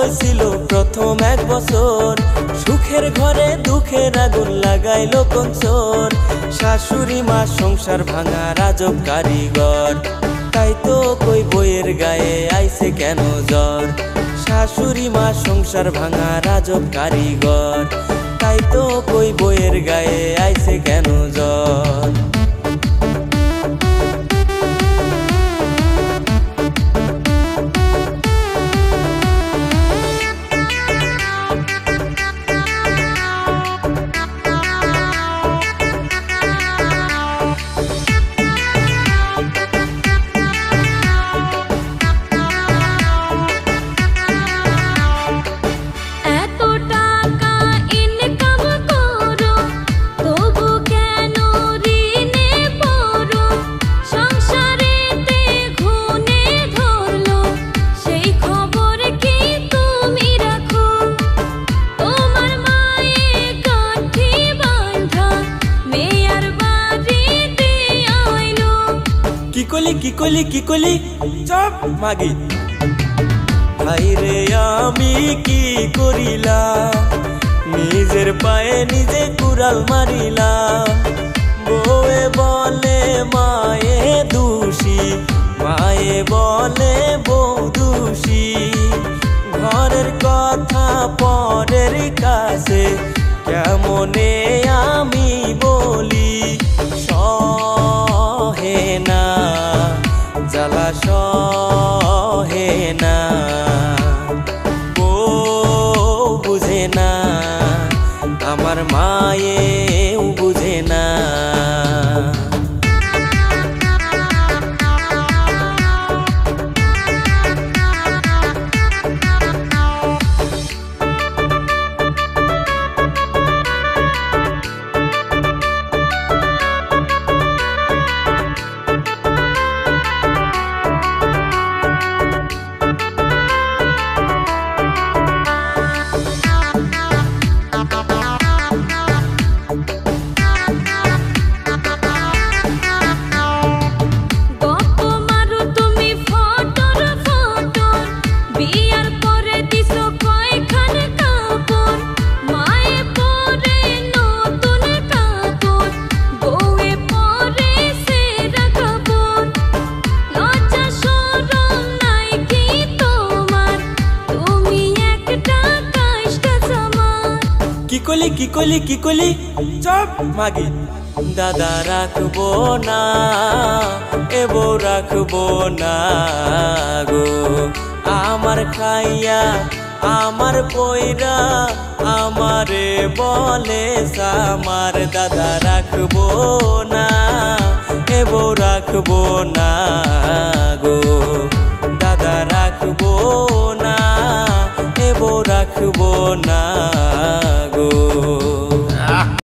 হয়েছিল প্রথম এক বছর, সুখের ঘরে দুঃখের আগুন লাগাইলো কঞ্চর। শাশুড়ি মা সংসার ভাঙা রাজব কারিগর, তাই তো কই বইয়ের গায়ে আইছে কেন জ্বর। শাশুড়ি মা সংসার ভাঙা রাজব কারিগর, তাই তো কই বইয়ের গায়ে আইছে কেন জ্বর। কি কলি চপ মাগি, ভাইরে আমি কি করিলাম, নিজের পায়ে নিজে কুড়াল মারিলাম। বউয়ে বলে মায়ে দোষী, মায়ে বলে বউ দোষী। ঘরের কথা পরের কাছে কেমনে আমি বলি, সহে না জ্বালা সহে না। বউ বুঝে না, আমার মায়েও বুঝে না। কি কলি চপ মাগি, দাদা রাখবো না এবো রাখবো না গো। আমার খাইয়া আমার পয়রা আমারে বলে সামার, দাদা রাখবো না এবো রাখবো না গো। দাদা রাখবো না এবো রাখবো না গো।